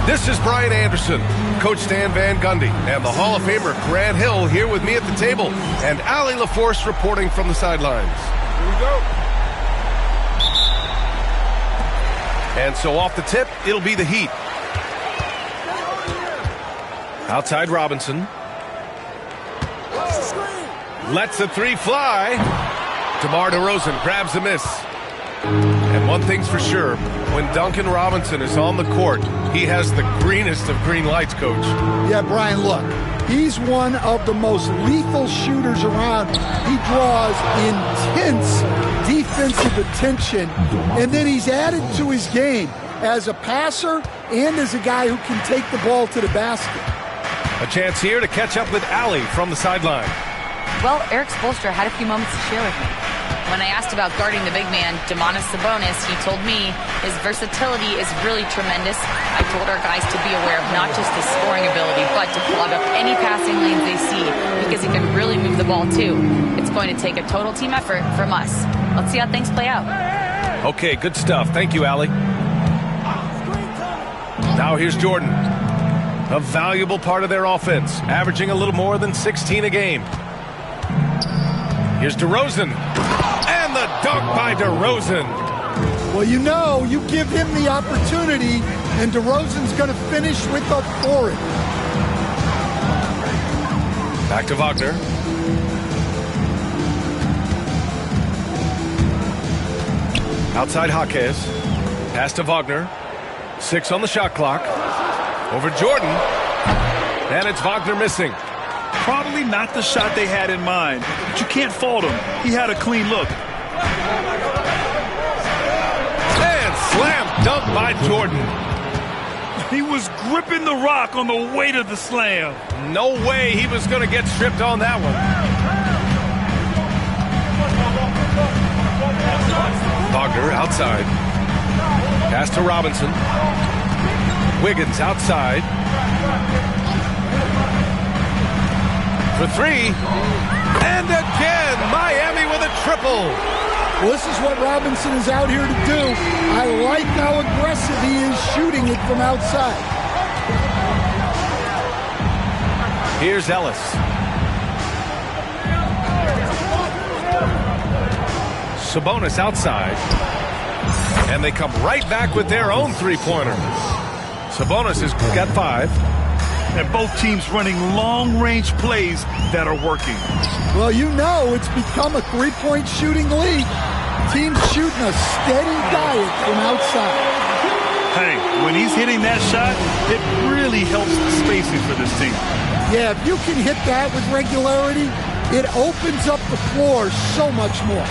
This is Brian Anderson, Coach Stan Van Gundy, and the Hall of Famer Grant Hill here with me at the table, and Allie LaForce reporting from the sidelines. Here we go. And so off the tip, it'll be the Heat. Outside Robinson. Lets the three fly. DeMar DeRozan grabs the miss. And one thing's for sure, when Duncan Robinson is on the court, he has the greenest of green lights, Coach. Yeah, Brian, look. He's one of the most lethal shooters around. He draws intense defensive attention, and then he's added to his game as a passer and as a guy who can take the ball to the basket. A chance here to catch up with Allie from the sideline. Well, Eric Spoelstra had a few moments to share with me. When I asked about guarding the big man, Domantas Sabonis, he told me his versatility is really tremendous. I told our guys to be aware of not just his scoring ability, but to clog up any passing lanes they see, because he can really move the ball too. It's going to take a total team effort from us. Let's see how things play out. Okay, good stuff. Thank you, Allie. Now here's Jordan. A valuable part of their offense, averaging a little more than 16 a game. Here's DeRozan. And the dunk by DeRozan. Well, you know, you give him the opportunity, and DeRozan's going to finish with authority. Back to Wagner. Outside Jaquez. Pass to Wagner. 6 on the shot clock. Over Jordan. And it's Wagner missing. Probably not the shot they had in mind, but you can't fault him. He had a clean look. And slam dunk by Jordan. He was gripping the rock on the weight of the slam. No way he was going to get stripped on that one. Wagner outside. Pass to Robinson. Wiggins outside. For three. And again, Miami with a triple. Well, this is what Robinson is out here to do. I like how aggressive he is shooting it from outside. Here's Ellis. Sabonis outside. And they come right back with their own three-pointer. Sabonis has got 5. And both teams running long-range plays that are working. Well, you know it's become a three-point shooting league. Teams shooting a steady diet from outside. Hey, when he's hitting that shot, it really helps the spacing for this team. Yeah, if you can hit that with regularity, it opens up the floor so much more.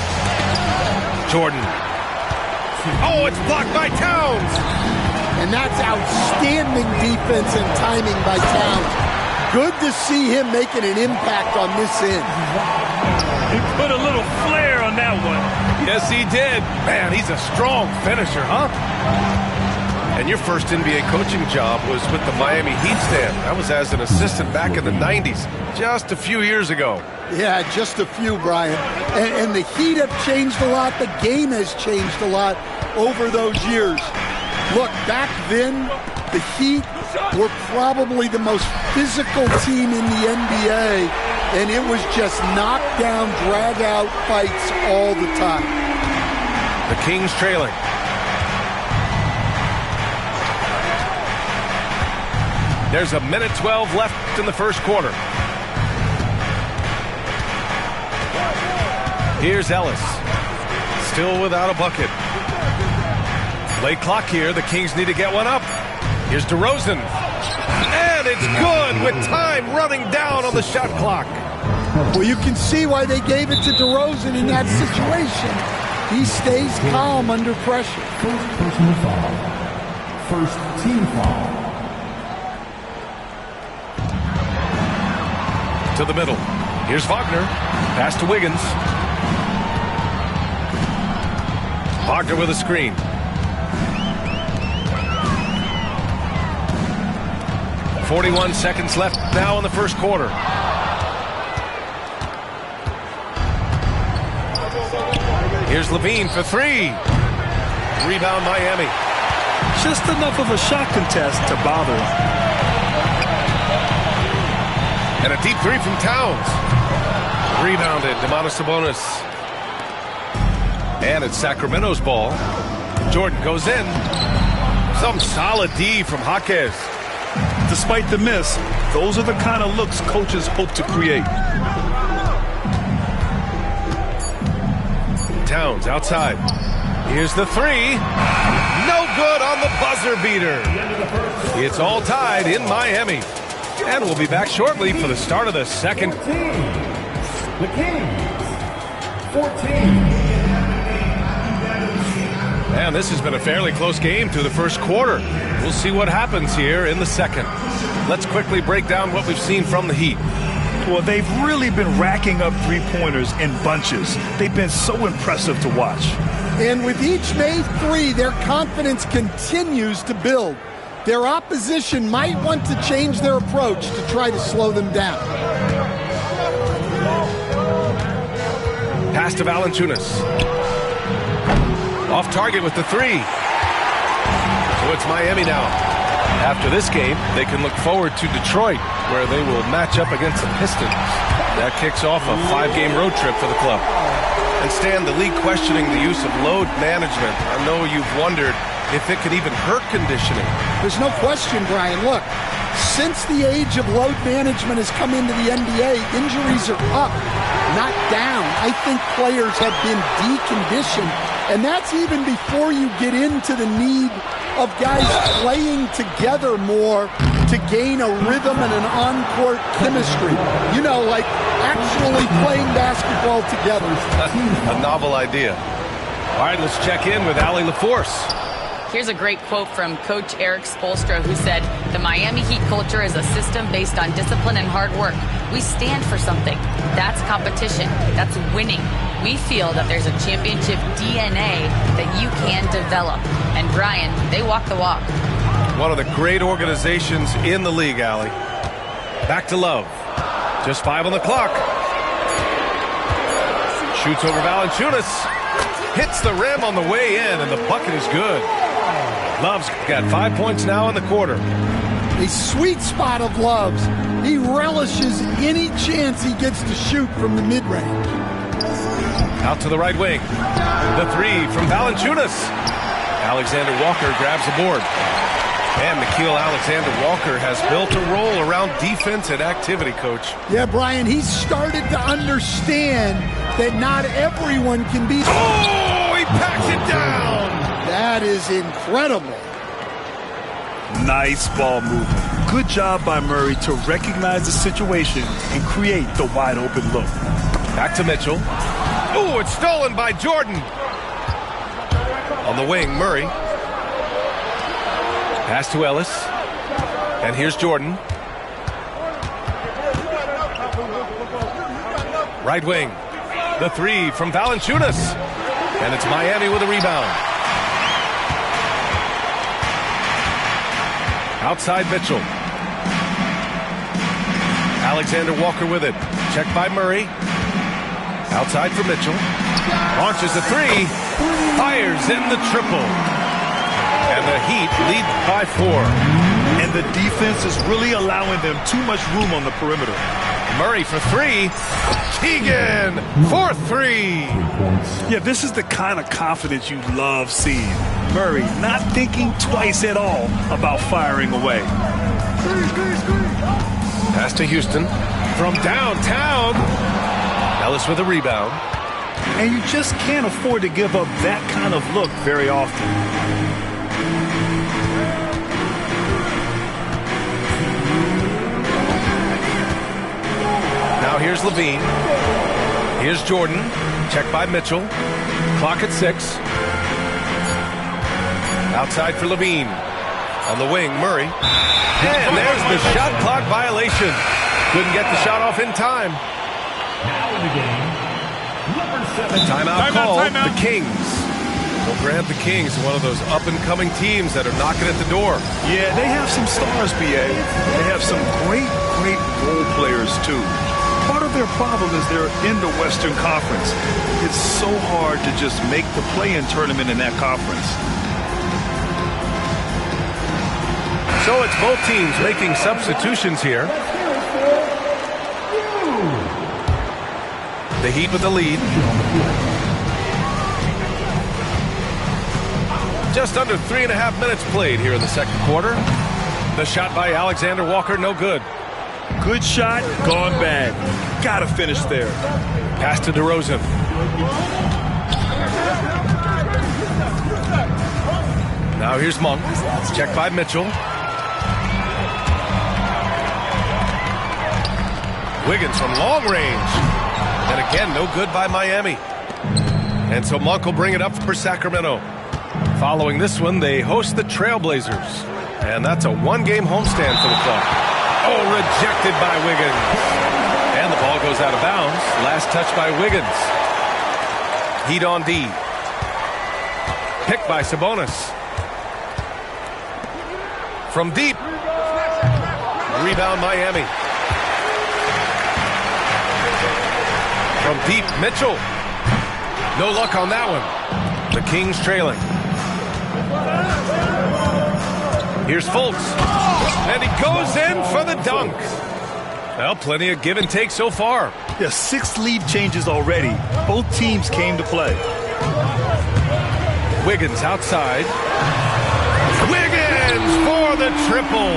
Jordan. Oh, it's blocked by Towns. And that's outstanding defense and timing by Towns. Good to see him making an impact on this end. He put a little flair on that one. Yes, he did. Man, he's a strong finisher, huh? And your first NBA coaching job was with the Miami Heat, Stan. That was as an assistant back in the 90s, just a few years ago. Yeah, just a few, Brian. And the Heat have changed a lot. The game has changed a lot over those years. Look, back then, the Heat were probably the most physical team in the NBA, and it was just knockdown, drag-out fights all the time. The Kings trailing. There's 1:12 left in the first quarter. Here's Ellis. Still without a bucket. Late clock here. The Kings need to get one up. Here's DeRozan. And it's good with time running down on the shot clock. Well, you can see why they gave it to DeRozan in that situation. He stays calm under pressure. First personal foul. First team foul. To the middle. Here's Wagner. Pass to Wiggins. Wagner with a screen. 41 seconds left now in the first quarter. Here's Levine for three. Rebound Miami. Just enough of a shot contest to bother him. And a deep three from Towns. Rebounded, Domantas Sabonis. And it's Sacramento's ball. Jordan goes in. Some solid D from Jaquez. Despite the miss, those are the kind of looks coaches hope to create. Towns outside. Here's the three. No good on the buzzer beater. It's all tied in Miami. And we'll be back shortly for the start of the second. The Kings, 14. And this has been a fairly close game through the first quarter. We'll see what happens here in the second. Let's quickly break down what we've seen from the Heat. Well, they've really been racking up three-pointers in bunches. They've been so impressive to watch. And with each made three, their confidence continues to build. Their opposition might want to change their approach to try to slow them down. Pass to Valanciunas. Off target with the three. So it's Miami now. After this game, they can look forward to Detroit, where they will match up against the Pistons. That kicks off a 5-game road trip for the club. And Stan, the league questioning the use of load management. I know you've wondered if it could even hurt conditioning. There's no question, Brian. Look, since the age of load management has come into the NBA, injuries are up, not down. I think players have been deconditioned, and that's even before you get into the need of guys playing together more to gain a rhythm and an on-court chemistry. You know, like actually playing basketball together. A novel idea. All right, let's check in with Allie LaForce. Here's a great quote from Coach Eric Spoelstra, who said, "The Miami Heat culture is a system based on discipline and hard work. We stand for something. That's competition. That's winning. We feel that there's a championship DNA that you can develop." And Brian, they walk the walk. One of the great organizations in the league, Allie. Back to Love. Just 5 on the clock. Shoots over Valanciunas. Hits the rim on the way in, and the bucket is good. Love's got 5 points now in the quarter. A sweet spot of Love's. He relishes any chance he gets to shoot from the mid-range. Out to the right wing. The three from Valanciunas. Alexander Walker grabs the board. And Nickeil Alexander-Walker has built a role around defense and activity, Coach. Yeah, Brian, he's started to understand that not everyone can be... Oh, he packs it down! That is incredible. Nice ball movement. Good job by Murray to recognize the situation and create the wide-open look. Back to Mitchell. Oh, it's stolen by Jordan. On the wing, Murray. Pass to Ellis. And here's Jordan. Right wing. The three from Valanciunas. And it's Miami with a rebound. Outside Mitchell. Alexander Walker with it. Checked by Murray. Outside for Mitchell. Launches a three. Fires in the triple. And the Heat lead by 4. And the defense is really allowing them too much room on the perimeter. Murray for three. Keegan for three. Yeah, this is the kind of confidence you love seeing. Murray not thinking twice at all about firing away. Pass to Houston from downtown. Ellis with a rebound. And you just can't afford to give up that kind of look very often. Now here's Levine. Here's Jordan. Checked by Mitchell. Clock at 6. Outside for Levine. On the wing, Murray. And there's the shot clock violation. Couldn't get the shot off in time. Now in the game, number 7. Timeout called. The Kings. Well, Grant, the Kings, one of those up-and-coming teams that are knocking at the door. Yeah, they have some stars, BA. They have some great role players, too. Part of of their problem is they're in the Western Conference. It's so hard to just make the play-in tournament in that conference. So it's both teams making substitutions here. The Heat with the lead. Just under 3.5 minutes played here in the second quarter. The shot by Alexander Walker, no good. Good shot, gone bad. Gotta finish there. Pass to DeRozan. Now here's Monk. Checked by Mitchell. Wiggins from long range. And again, no good by Miami. And so Monk will bring it up for Sacramento. Following this one, they host the Trailblazers. And that's a one-game homestand for the club. Oh, rejected by Wiggins. And the ball goes out of bounds. Last touch by Wiggins. Heat on D. Picked by Sabonis. From deep. Rebound Miami. From deep, Mitchell. No luck on that one. The Kings trailing. Here's Fultz. And he goes in for the dunk. Well, plenty of give and take so far. Yeah, 6 lead changes already. Both teams came to play. Wiggins outside. Wiggins for the triple.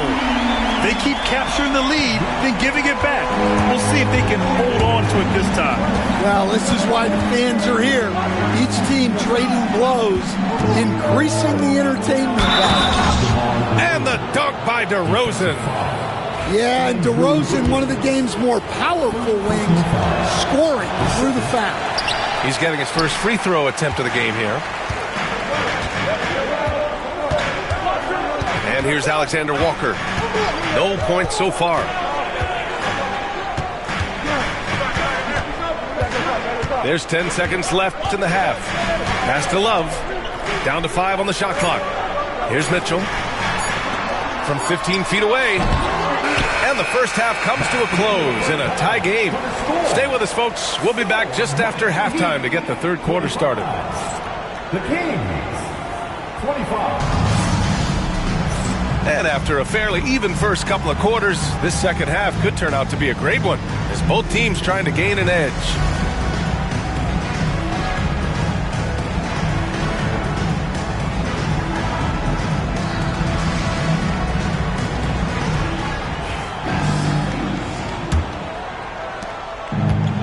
They keep capturing the lead, then giving it back. We'll see if they can hold on to it this time. Well, this is why the fans are here. Each team trading blows, increasing the entertainment value. And the dunk by DeRozan. Yeah, and DeRozan, one of the game's more powerful wings, scoring through the foul. He's getting his first free throw attempt of the game here. And here's Alexander Walker. No points so far. There's 10 seconds left in the half. Pass to Love. Down to 5 on the shot clock. Here's Mitchell. From 15 feet away. And the first half comes to a close in a tie game. Stay with us, folks. We'll be back just after halftime to get the third quarter started. The Kings, 25. And after a fairly even first couple of quarters, this second half could turn out to be a great one, as both teams trying to gain an edge.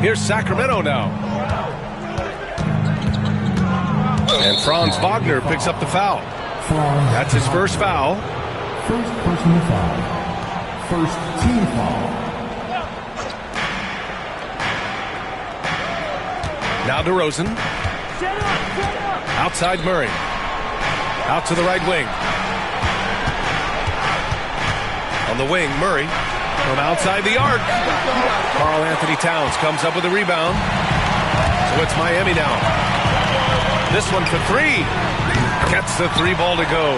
Here's Sacramento now. And Franz Wagner picks up the foul. That's his first foul. First personal foul. First team foul. Now DeRozan. Outside Murray. Out to the right wing. On the wing, Murray. From outside the arc. Karl Anthony Towns comes up with a rebound. So it's Miami now. This one for 3. Gets the 3 ball to go.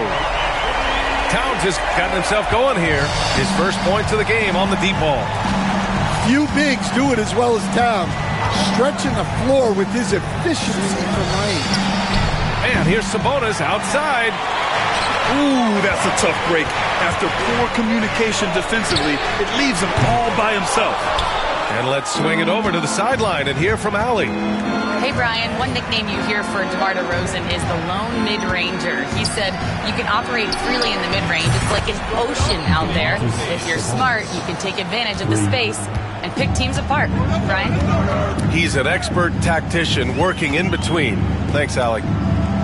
Towns has gotten himself going here. His first points of the game on the deep ball. Few bigs do it as well as Towns, stretching the floor with his efficiency from range. And here's Sabonis outside. Ooh, that's a tough break. After poor communication defensively, it leaves him all by himself. And let's swing it over to the sideline and hear from Allie. Hey, Brian, one nickname you hear for DeMar DeRozan is the lone mid-ranger. He said you can operate freely in the mid-range. It's like an ocean out there. If you're smart, you can take advantage of the space and pick teams apart. Brian? He's an expert tactician working in between. Thanks, Allie.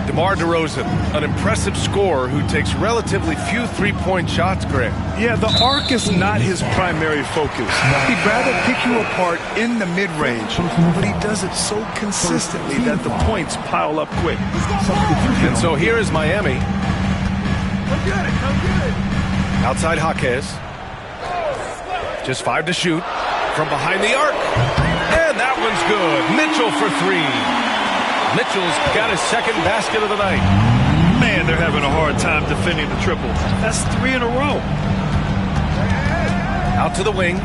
DeMar DeRozan, an impressive scorer who takes relatively few three-point shots, Grant. Yeah, the arc is not his primary focus. He'd rather pick you apart in the mid-range, but he does it so consistently that the points pile up quick. And so here is Miami. Outside Jaquez. Just 5 to shoot. From behind the arc. And that one's good. Mitchell for 3. Mitchell's got his second basket of the night. Man, they're having a hard time defending the triple. That's 3 in a row. Out to the wing.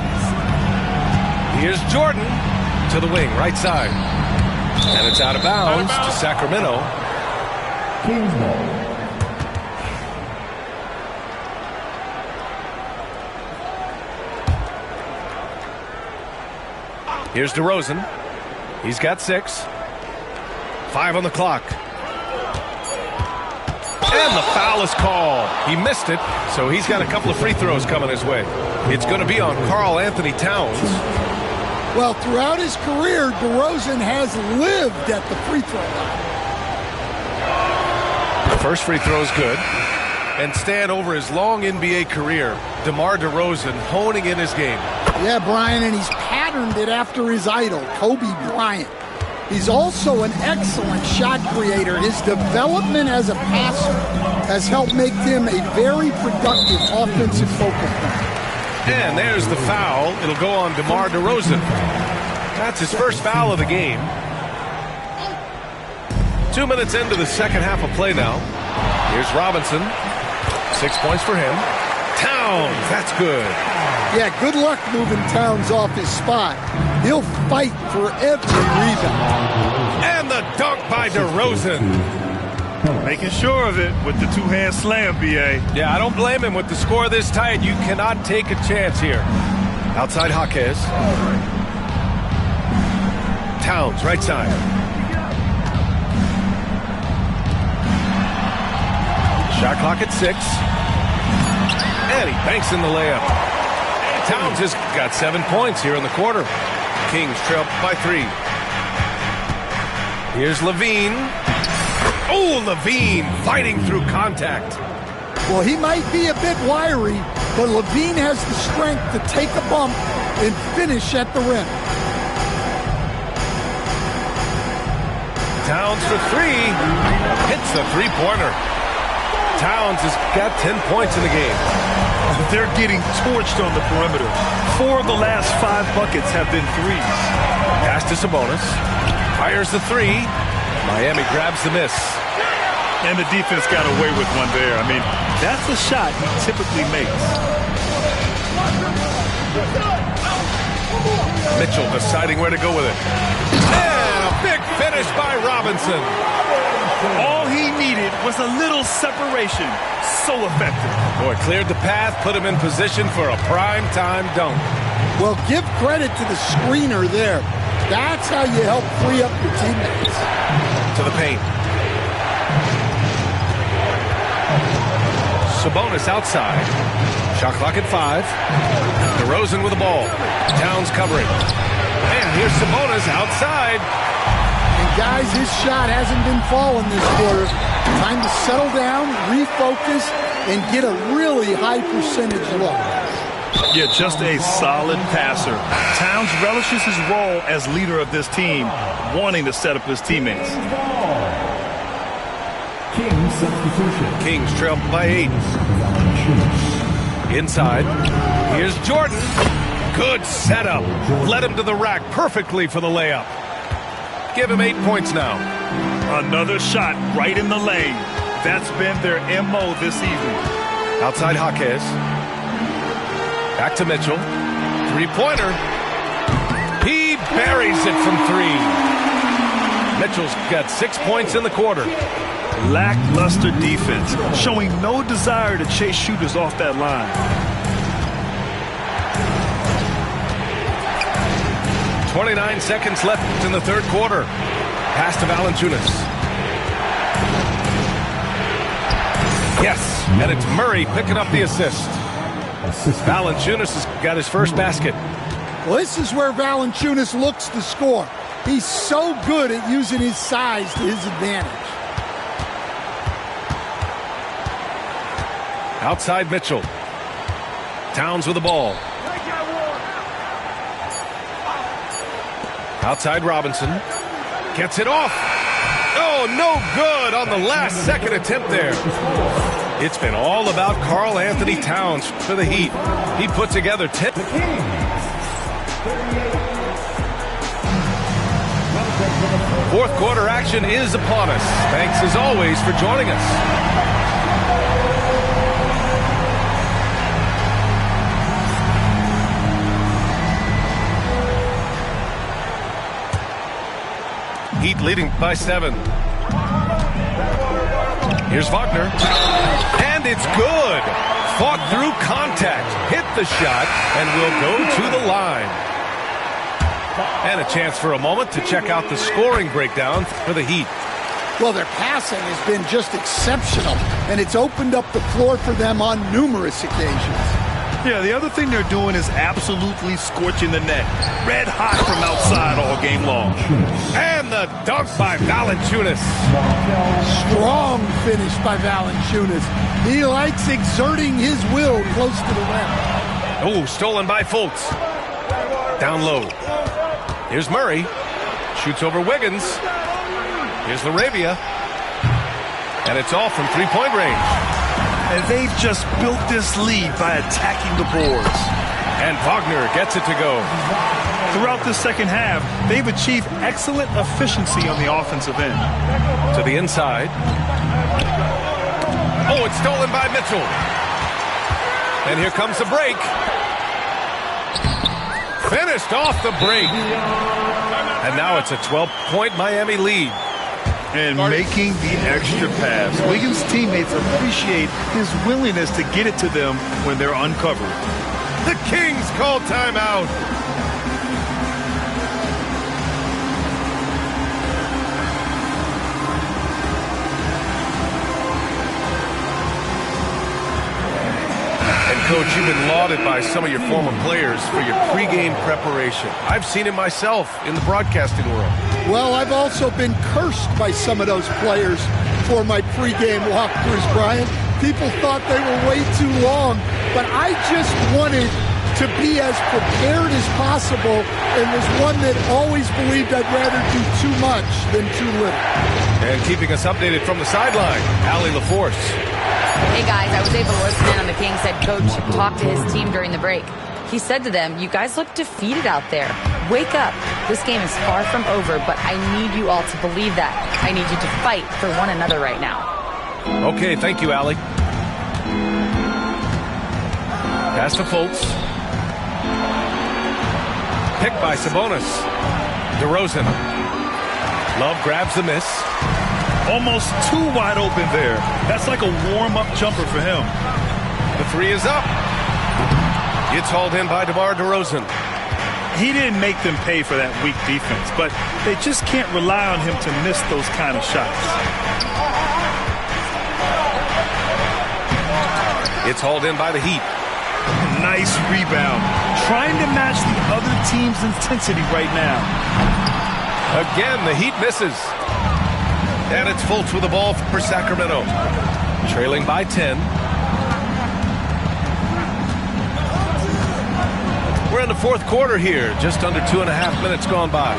Here's Jordan. to the wing, right side. And it's out of bounds to Sacramento. Kings ball. Here's DeRozan. He's got 6. 5 on the clock. And the foul is called. He missed it, so he's got a couple of free throws coming his way. It's going to be on Karl Anthony Towns. Well, throughout his career, DeRozan has lived at the free throw line. The first free throw is good. And Stan, over his long NBA career, DeMar DeRozan honing in his game. Yeah, Brian, and he's patterned it after his idol, Kobe Bryant. He's also an excellent shot creator. His development as a passer has helped make him a very productive offensive focal point. And there's the foul. It'll go on DeMar DeRozan. That's his first foul of the game. 2 minutes into the second half of play now. Here's Robinson. 6 points for him. Towns, that's good. Yeah, good luck moving Towns off his spot. He'll fight for every rebound. And the dunk by DeRozan. Making sure of it with the two-hand slam, B.A. Yeah, I don't blame him. With the score this tight, you cannot take a chance here. Outside Jaquez. Towns, right side. Shot clock at 6. And he banks in the layup. Towns has got 7 points here in the quarter. Kings trail by 3. Here's Levine. Oh, Levine fighting through contact. Well, he might be a bit wiry, but Levine has the strength to take a bump and finish at the rim. Towns for 3. Hits the three-pointer. Towns has got 10 points in the game. They're getting torched on the perimeter. 4 of the last 5 buckets have been threes. Pass to Sabonis. Fires the 3. Miami grabs the miss. And the defense got away with one there. I mean, that's a shot he typically makes. Mitchell deciding where to go with it. And a big finish by Robinson. All he needed was a little separation. So effective. Boy, cleared the path, put him in position for a prime-time dunk. Well, give credit to the screener there. That's how you help free up your teammates. To the paint. Sabonis outside. Shot clock at 5. DeRozan with the ball. Towns covering. And here's Sabonis outside. And guys, his shot hasn't been falling this quarter. Time to settle down, refocus, and get a really high percentage look. Yeah, just a solid passer. Towns relishes his role as leader of this team, wanting to set up his teammates. Kings substitution. Kings trail by 8. Inside. Here's Jordan. Good setup. Led him to the rack perfectly for the layup. Give him 8 points now. Another shot right in the lane. That's been their MO this season. Outside Jaquez. Back to Mitchell. Three-pointer. He buries it from 3. Mitchell's got 6 points in the quarter. Lackluster defense, showing no desire to chase shooters off that line. .29 seconds left in the third quarter. Pass to Valanciunas. Yes, and it's Murray picking up the assist. Valanciunas has got his first basket. Well, this is where Valanciunas looks to score. He's so good at using his size to his advantage. Outside Mitchell. Towns with the ball. Outside Robinson. Gets it off. Oh, no good on the last second attempt there. It's been all about Karl Anthony Towns for the Heat. He put together 10. Fourth quarter action is upon us. Thanks as always for joining us. Heat leading by 7. Here's Wagner. And it's good. Fought through contact. Hit the shot and will go to the line. And a chance for a moment to check out the scoring breakdown for the Heat. Well, their passing has been just exceptional, and it's opened up the floor for them on numerous occasions. Yeah, the other thing they're doing is absolutely scorching the net. Red hot from outside all game long. And the dunk by Valanciunas. Strong finish by Valanciunas. He likes exerting his will close to the rim. Oh, stolen by Fultz. Down low. Here's Murray. Shoots over Wiggins. Here's LaRavia. And it's all from three-point range. And they've just built this lead by attacking the boards. And Wagner gets it to go. Throughout the second half, they've achieved excellent efficiency on the offensive end. To the inside. Oh, it's stolen by Mitchell. And here comes the break. Finished off the break. And now it's a 12-point Miami lead. And making the extra pass. Wiggins' teammates appreciate his willingness to get it to them when they're uncovered. The Kings call timeout. Coach, you've been lauded by some of your former players for your pregame preparation. I've seen it myself in the broadcasting world. Well, I've also been cursed by some of those players for my pregame walkthroughs, Brian. People thought they were way too long, but I just wanted to be as prepared as possible and was one that always believed I'd rather do too much than too little. And keeping us updated from the sideline, Allie LaForce. Hey guys, I was able to listen in on the Kings head coach talk to his team during the break. He said to them, "You guys look defeated out there. Wake up. This game is far from over, but I need you all to believe that. I need you to fight for one another right now." Okay, thank you, Allie. Pass to Fultz. Picked by Sabonis. DeRozan. Love grabs the miss. Almost too wide open there. That's like a warm-up jumper for him. The three is up. It's hauled in by DeMar DeRozan. He didn't make them pay for that weak defense, but they just can't rely on him to miss those kind of shots. It's hauled in by the Heat. Nice rebound. Trying to match the other team's intensity right now. Again, the Heat misses. And it's Fultz with the ball for Sacramento. Trailing by 10. We're in the fourth quarter here. Just under 2.5 minutes gone by.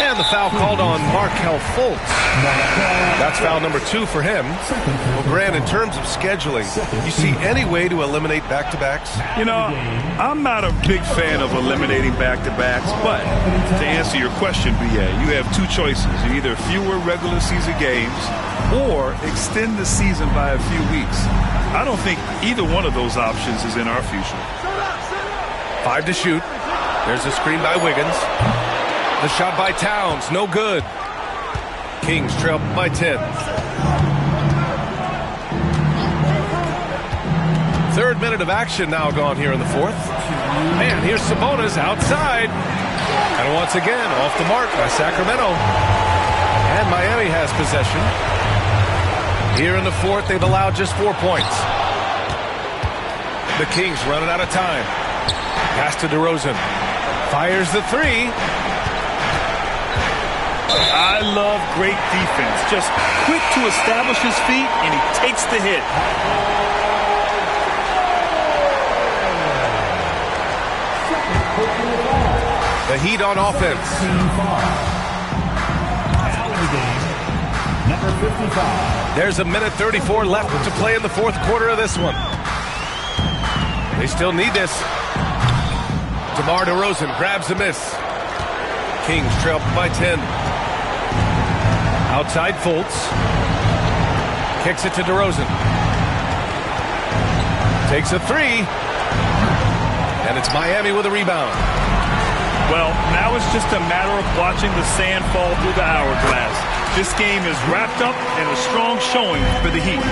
And the foul called on Markelle Fultz. That's foul number 2 for him. Well, Grant, in terms of scheduling, you see any way to eliminate back-to-backs? You know, I'm not a big fan of eliminating back-to-backs, but to answer your question, B.A., you have two choices. Either fewer regular season games or extend the season by a few weeks. I don't think either one of those options is in our future. 5 to shoot. There's a screen by Wiggins. The shot by Towns, no good. Kings trail by 10. Third minute of action now gone here in the fourth. And here's Sabonis outside. And once again, off the mark by Sacramento. And Miami has possession. Here in the fourth, they've allowed just 4 points. The Kings running out of time. Pass to DeRozan. Fires the three. I love great defense. Just quick to establish his feet, and he takes the hit. The Heat on offense. There's a minute 34 left to play in the fourth quarter of this one. They still need this. DeMar DeRozan grabs the miss. Kings trail by 10. Outside Fultz. Kicks it to DeRozan. Takes a three. And it's Miami with a rebound. Well, now it's just a matter of watching the sand fall through the hourglass. This game is wrapped up in a strong showing for the Heat.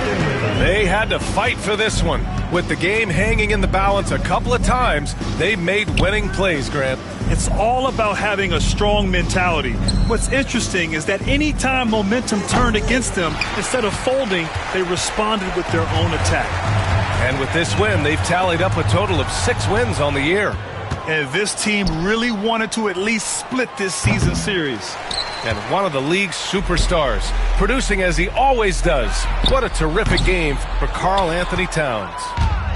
They had to fight for this one. With the game hanging in the balance a couple of times, they made winning plays, Grant. It's all about having a strong mentality. What's interesting is that any time momentum turned against them, instead of folding, they responded with their own attack. And with this win, they've tallied up a total of 6 wins on the year. And this team really wanted to at least split this season series. And one of the league's superstars, producing as he always does. What a terrific game for Karl Anthony Towns.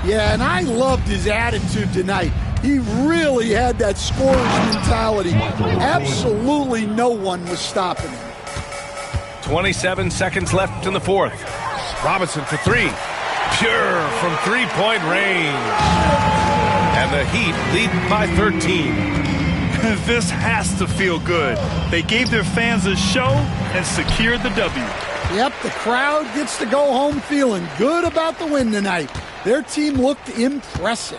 Yeah, and I loved his attitude tonight. He really had that scorer's mentality. Absolutely no one was stopping him. 27 seconds left in the fourth. Robinson for 3. Pure from three-point range. And the Heat lead by 13. This has to feel good. They gave their fans a show and secured the W. Yep, the crowd gets to go home feeling good about the win tonight. Their team looked impressive.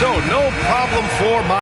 So no problem for